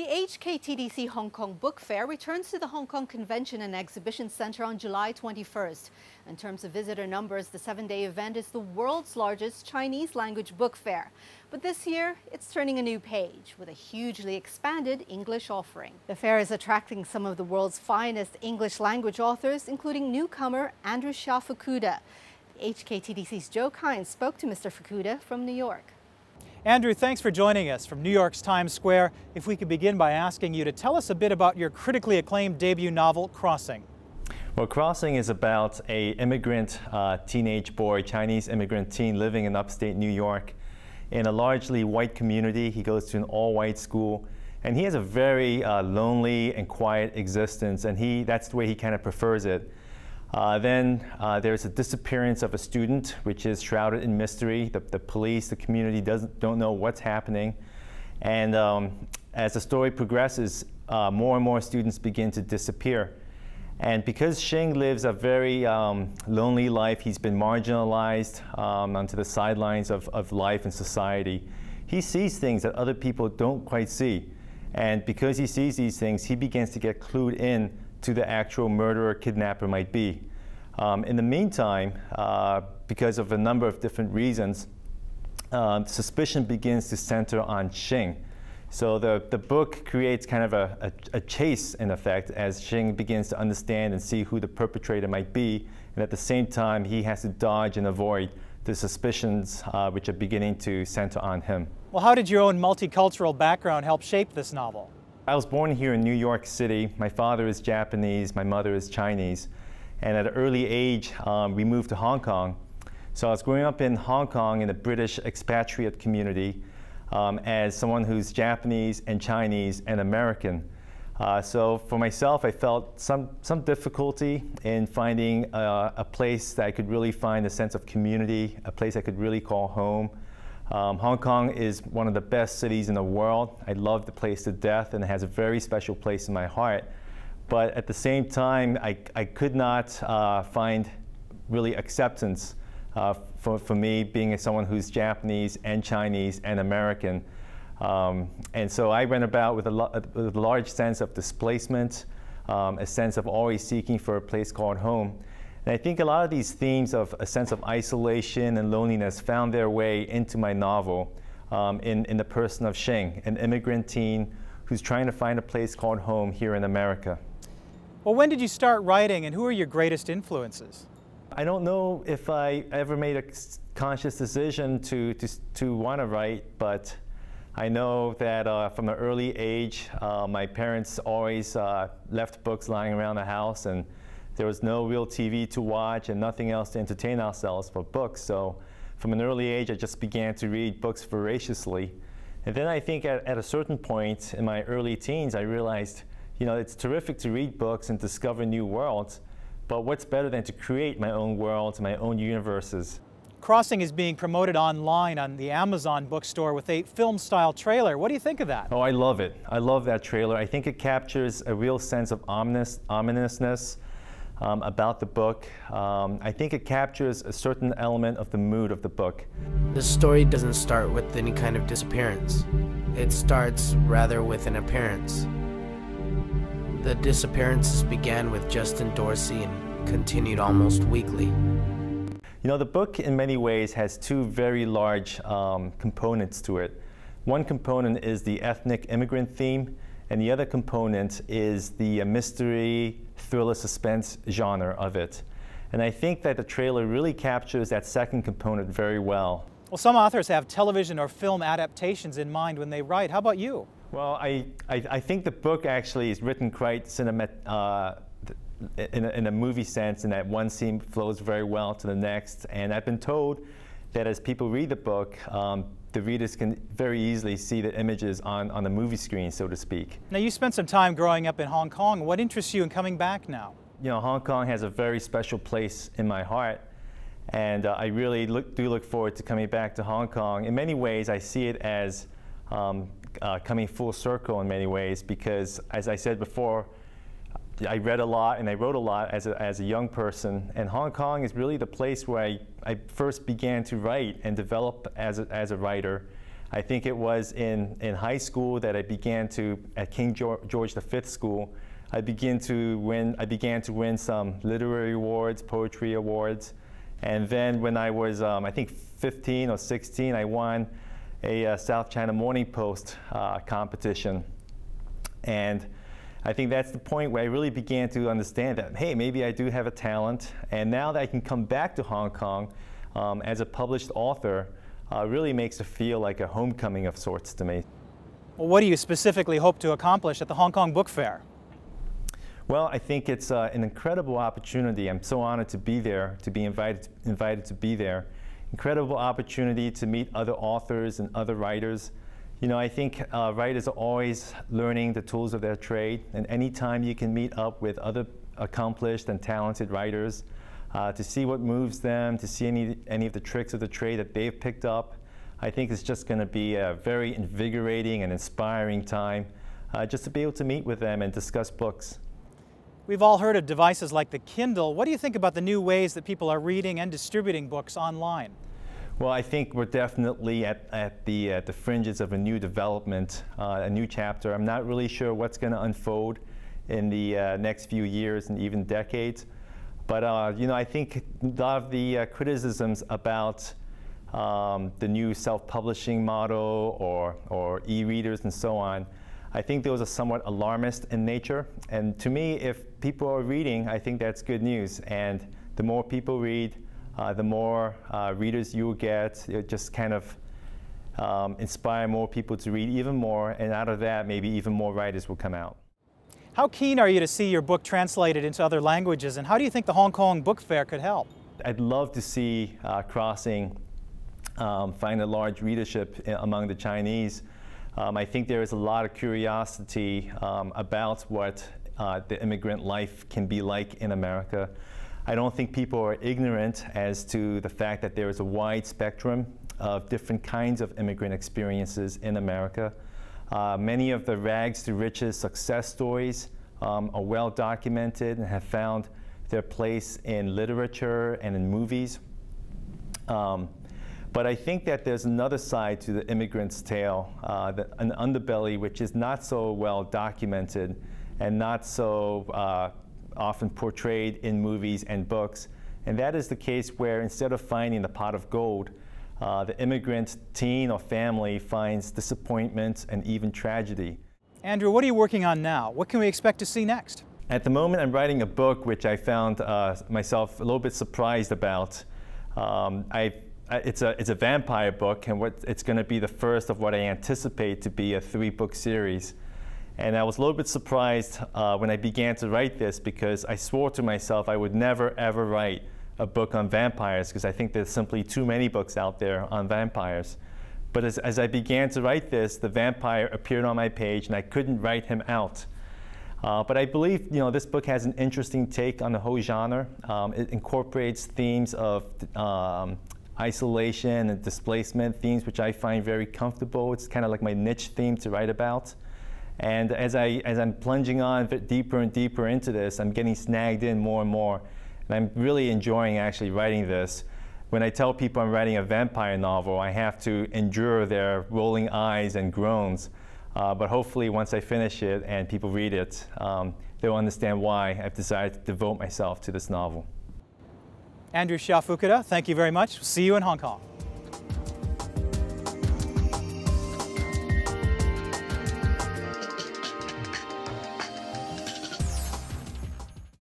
The HKTDC Hong Kong Book Fair returns to the Hong Kong Convention and Exhibition Centre on July 21st. In terms of visitor numbers, the 7-day event is the world's largest Chinese language book fair. But this year, it's turning a new page with a hugely expanded English offering. The fair is attracting some of the world's finest English language authors, including newcomer Andrew Xia Fukuda. HKTDC's Joe Kynes spoke to Mr. Fukuda from New York. Andrew, thanks for joining us from New York's Times Square. If we could begin by asking you to tell us a bit about your critically acclaimed debut novel, Crossing. Well, Crossing is about an immigrant teenage boy, Chinese immigrant teen living in upstate New York in a largely white community. He goes to an all-white school, and he has a very lonely and quiet existence, and that's the way he kind of prefers it. Then there's a disappearance of a student, which is shrouded in mystery. The police, the community don't know what's happening. And as the story progresses, more and more students begin to disappear. And because Xing lives a very lonely life, he's been marginalized onto the sidelines of life and society. He sees things that other people don't quite see. And because he sees these things, he begins to get clued in to the actual murderer, kidnapper might be. In the meantime, because of a number of different reasons, suspicion begins to center on Xing. So the book creates kind of a chase, in effect, as Xing begins to understand and see who the perpetrator might be, and at the same time he has to dodge and avoid the suspicions which are beginning to center on him. Well, how did your own multicultural background help shape this novel? I was born here in New York City. My father is Japanese, my mother is Chinese. And at an early age, we moved to Hong Kong. So I was growing up in Hong Kong in a British expatriate community as someone who's Japanese and Chinese and American. So for myself, I felt some difficulty in finding a place that I could really find a sense of community, a place I could really call home. Hong Kong is one of the best cities in the world. I love the place to death, and it has a very special place in my heart. But at the same time, I could not find really acceptance for me being someone who's Japanese and Chinese and American. And so I went about with a large sense of displacement, a sense of always seeking for a place called home. And I think a lot of these themes of a sense of isolation and loneliness found their way into my novel in the person of Xing, an immigrant teen who's trying to find a place called home here in America. Well, when did you start writing, and who are your greatest influences? I don't know if I ever made a conscious decision to want to write, but I know that from an early age, my parents always left books lying around the house, and there was no real TV to watch and nothing else to entertain ourselves but books. So from an early age, I just began to read books voraciously. And then I think at a certain point in my early teens, I realized, you know, it's terrific to read books and discover new worlds, but what's better than to create my own worlds, my own universes? Crossing is being promoted online on the Amazon bookstore with a film-style trailer. What do you think of that? Oh, I love it. I love that trailer. I think it captures a real sense of ominousness about the book. I think it captures a certain element of the mood of the book. The story doesn't start with any kind of disappearance. It starts rather with an appearance. The disappearances began with Justin Dorsey and continued almost weekly. You know, the book in many ways has two very large components to it. One component is the ethnic immigrant theme, and the other component is the mystery, thriller, suspense genre of it. And I think that the trailer really captures that second component very well. Well, some authors have television or film adaptations in mind when they write. How about you? Well, I think the book actually is written quite in a movie sense, and that one scene flows very well to the next. And I've been told that as people read the book, the readers can very easily see the images on the movie screen, so to speak. Now, you spent some time growing up in Hong Kong. What interests you in coming back now? You know, Hong Kong has a very special place in my heart, and I really do look forward to coming back to Hong Kong. In many ways, I see it as coming full circle in many ways, because, as I said before, I read a lot and I wrote a lot as a young person, and Hong Kong is really the place where I first began to write and develop as a writer. I think it was in high school that I began to, at King George V School, I began to win some literary awards, poetry awards. And then when I was, I think 15 or 16, I won a South China Morning Post competition. And I think that's the point where I really began to understand that, hey, maybe I do have a talent. And now that I can come back to Hong Kong as a published author, really makes it feel like a homecoming of sorts to me. Well, what do you specifically hope to accomplish at the Hong Kong Book Fair? Well, I think it's an incredible opportunity. I'm so honored to be there, to be invited to be there. Incredible opportunity to meet other authors and other writers. You know, I think writers are always learning the tools of their trade, and anytime you can meet up with other accomplished and talented writers, to see what moves them, to see any of the tricks of the trade that they've picked up, I think it's just going to be a very invigorating and inspiring time just to be able to meet with them and discuss books. We've all heard of devices like the Kindle. What do you think about the new ways that people are reading and distributing books online? Well, I think we're definitely at the fringes of a new development, a new chapter. I'm not really sure what's going to unfold in the next few years and even decades. But you know, I think a lot of the criticisms about the new self-publishing model or e-readers and so on, I think those are somewhat alarmist in nature. And to me, if people are reading, I think that's good news. And the more people read, the more readers you will get. It just kind of inspire more people to read even more. And out of that, maybe even more writers will come out. How keen are you to see your book translated into other languages? And how do you think the Hong Kong Book Fair could help? I'd love to see Crossing find a large readership among the Chinese. I think there is a lot of curiosity about what the immigrant life can be like in America. I don't think people are ignorant as to the fact that there is a wide spectrum of different kinds of immigrant experiences in America. Many of the rags to riches success stories are well documented and have found their place in literature and in movies. But I think that there's another side to the immigrant's tale, an underbelly which is not so well documented and not so often portrayed in movies and books. And that is the case where instead of finding the pot of gold, the immigrant teen or family finds disappointment and even tragedy. Andrew, what are you working on now? What can we expect to see next? At the moment, I'm writing a book which I found myself a little bit surprised about. It's a vampire book, and it's going to be the first of what I anticipate to be a 3-book series. And I was a little bit surprised when I began to write this, because I swore to myself I would never ever write a book on vampires, because I think there's simply too many books out there on vampires. But as I began to write this, the vampire appeared on my page and I couldn't write him out. But I believe, you know, this book has an interesting take on the whole genre. It incorporates themes of isolation and displacement, themes which I find very comfortable. It's kind of like my niche theme to write about. And as I'm plunging on deeper and deeper into this, I'm getting snagged in more and more. And I'm really enjoying actually writing this. When I tell people I'm writing a vampire novel, I have to endure their rolling eyes and groans. But hopefully once I finish it and people read it, they'll understand why I've decided to devote myself to this novel. Andrew Xia Fukuda, thank you very much. See you in Hong Kong.